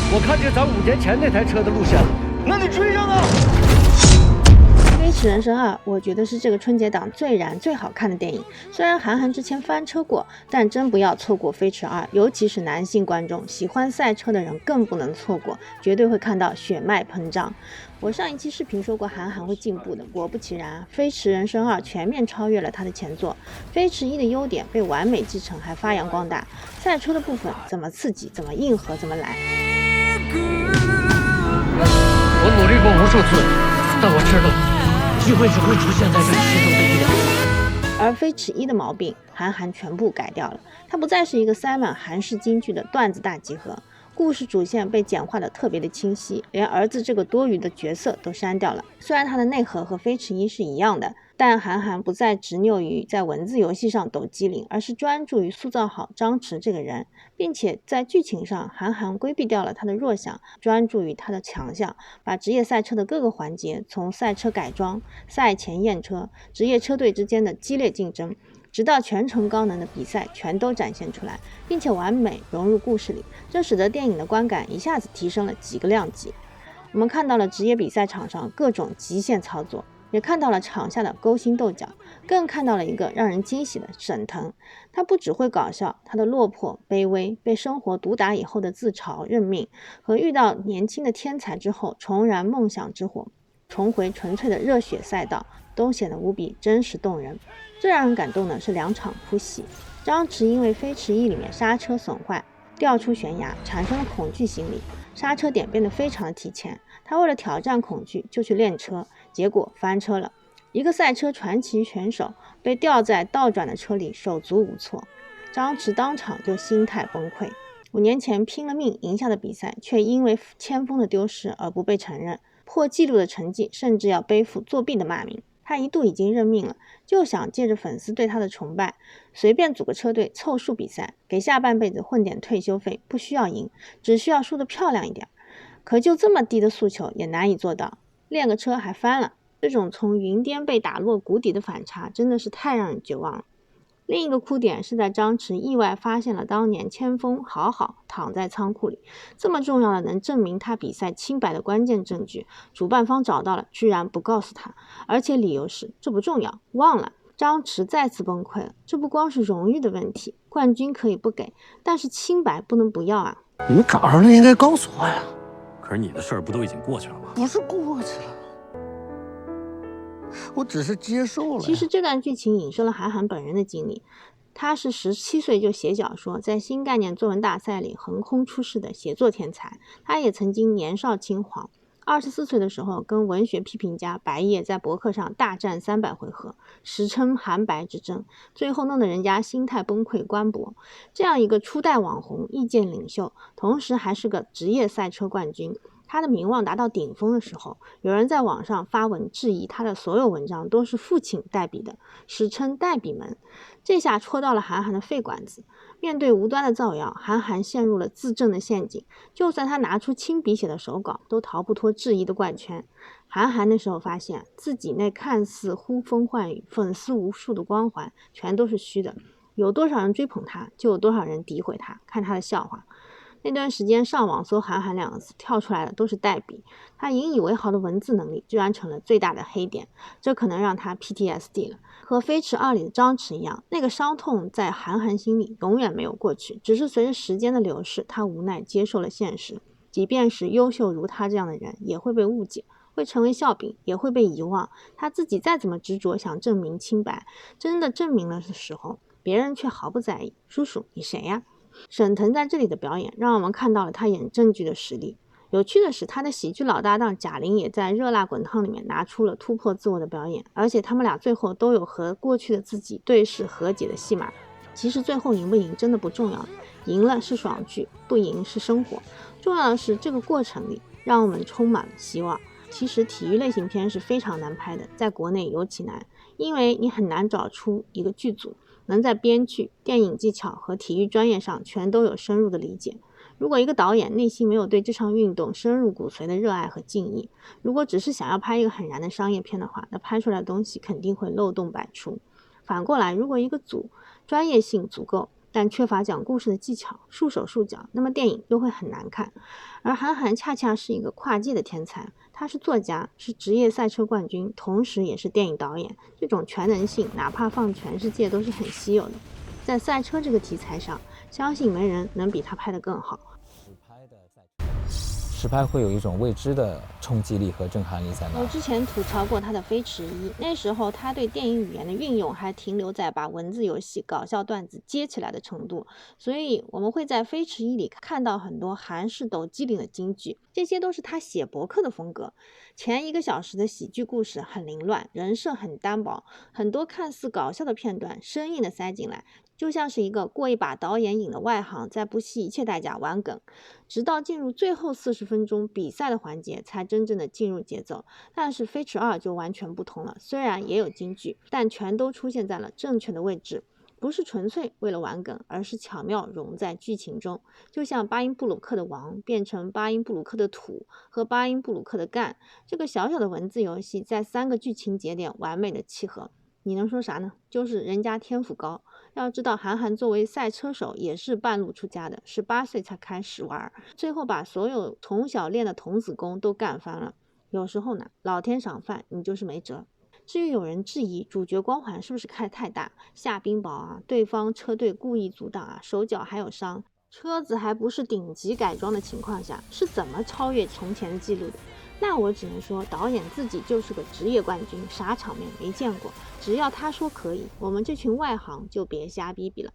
我看见咱5年前那台车的路线了。那你追上啊！《飞驰人生2》我觉得是这个春节档最燃最好看的电影。虽然韩寒之前翻车过，但真不要错过《飞驰2》，尤其是男性观众喜欢赛车的人更不能错过，绝对会看到血脉膨胀。我上一期视频说过韩寒会进步的，果不其然，《飞驰人生2》全面超越了他的前作。飞驰1的优点被完美继承，还发扬光大。赛车的部分怎么刺激，怎么硬核，怎么来。我努力过无数次，但我知道机会只会出现在这其中的1、2次。而飞驰1的毛病，韩寒全部改掉了。它不再是一个塞满韩式金句的段子大集合，故事主线被简化的特别的清晰，连儿子这个多余的角色都删掉了。虽然它的内核和飞驰1是一样的，但韩寒不再执拗于在文字游戏上抖机灵，而是专注于塑造好张弛这个人，并且在剧情上，韩寒规避掉了他的弱项，专注于他的强项，把职业赛车的各个环节，从赛车改装、赛前验车、职业车队之间的激烈竞争，直到全程高能的比赛全都展现出来，并且完美融入故事里，这使得电影的观感一下子提升了几个量级。我们看到了职业比赛场上各种极限操作，也看到了场下的勾心斗角，更看到了一个让人惊喜的沈腾。他不只会搞笑，他的落魄、卑微，被生活毒打以后的自嘲、认命，和遇到年轻的天才之后重燃梦想之火，重回纯粹的热血赛道，都显得无比真实动人。最让人感动的是2场哭戏。张弛因为飞驰1里面刹车损坏，掉出悬崖，产生了恐惧心理，刹车点变得非常的提前。他为了挑战恐惧，就去练车，结果翻车了。一个赛车传奇选手被吊在倒转的车里，手足无措。张弛当场就心态崩溃。5年前拼了命赢下的比赛，却因为签封的丢失而不被承认，破纪录的成绩甚至要背负作弊的骂名。他一度已经认命了，就想借着粉丝对他的崇拜，随便组个车队凑数比赛，给下半辈子混点退休费，不需要赢，只需要输得漂亮一点。可就这么低的诉求也难以做到，练个车还翻了。这种从云巅被打落谷底的反差，真的是太让人绝望了。另一个哭点是在张弛意外发现了当年签封好好躺在仓库里，这么重要的能证明他比赛清白的关键证据，主办方找到了，居然不告诉他，而且理由是这不重要，忘了。张弛再次崩溃了。这不光是荣誉的问题，冠军可以不给，但是清白不能不要啊。你找着了应该告诉我呀。可是你的事儿不都已经过去了吗？不是过去了，我只是接受了。其实这段剧情影射了韩寒本人的经历，他是17岁就写小说，在新概念作文大赛里横空出世的写作天才。他也曾经年少轻狂，24岁的时候跟文学批评家白夜在博客上大战300回合，时称韩白之争，最后弄得人家心态崩溃关博。这样一个初代网红、意见领袖，同时还是个职业赛车冠军，他的名望达到顶峰的时候，有人在网上发文质疑他的所有文章都是父亲代笔的，史称代笔门。这下戳到了韩寒的肺管子。面对无端的造谣，韩寒陷入了自证的陷阱，就算他拿出亲笔写的手稿，都逃不脱质疑的怪圈。韩寒那时候发现自己那看似呼风唤雨、粉丝无数的光环全都是虚的，有多少人追捧他，就有多少人诋毁他，看他的笑话。那段时间上网搜韩寒2个字，跳出来的都是代笔，他引以为豪的文字能力居然成了最大的黑点，这可能让他 PTSD 了。和飞驰2里的张弛一样，那个伤痛在韩寒心里永远没有过去，只是随着时间的流逝，他无奈接受了现实。即便是优秀如他这样的人，也会被误解，会成为笑柄，也会被遗忘。他自己再怎么执着想证明清白，真的证明了的时候，别人却毫不在意。叔叔，你谁呀？沈腾在这里的表演让我们看到了他演正剧的实力。有趣的是，他的喜剧老搭档贾玲也在《热辣滚烫》里面拿出了突破自我的表演，而且他们俩最后都有和过去的自己对视和解的戏码。其实最后赢不赢真的不重要，赢了是爽剧，不赢是生活。重要的是这个过程里让我们充满了希望。其实体育类型片是非常难拍的，在国内尤其难，因为你很难找出一个剧组能在编剧、电影技巧和体育专业上全都有深入的理解。如果一个导演内心没有对这项运动深入骨髓的热爱和敬意，如果只是想要拍一个很燃的商业片的话，那拍出来的东西肯定会漏洞百出。反过来，如果一个组专业性足够，但缺乏讲故事的技巧，束手束脚，那么电影就会很难看。而韩寒恰恰是一个跨界的天才，他是作家，是职业赛车冠军，同时也是电影导演，这种全能性哪怕放全世界都是很稀有的。在赛车这个题材上，相信没人能比他拍得更好。实拍会有一种未知的冲击力和震撼力在那。我之前吐槽过他的《飞驰1》，那时候他对电影语言的运用还停留在把文字游戏、搞笑段子接起来的程度，所以我们会在《飞驰1》里看到很多韩式抖机灵的金句，这些都是他写博客的风格。前1个小时的喜剧故事很凌乱，人设很单薄，很多看似搞笑的片段生硬的塞进来，就像是一个过一把导演瘾的外行在不惜一切代价玩梗，直到进入最后40分钟比赛的环节才真正的进入节奏。但是飞驰2就完全不同了，虽然也有金句，但全都出现在了正确的位置，不是纯粹为了玩梗，而是巧妙融在剧情中，就像巴音布鲁克的王变成巴音布鲁克的土和巴音布鲁克的干，这个小小的文字游戏在3个剧情节点完美的契合。你能说啥呢？就是人家天赋高。要知道韩寒作为赛车手也是半路出家的，18岁才开始玩，最后把所有从小练的童子功都干翻了。有时候呢，老天赏饭，你就是没辙。至于有人质疑主角光环是不是开太大，下冰雹啊，对方车队故意阻挡啊，手脚还有伤，车子还不是顶级改装的情况下，是怎么超越从前的记录的？那我只能说，导演自己就是个职业冠军，啥场面没见过。只要他说可以，我们这群外行就别瞎逼逼了。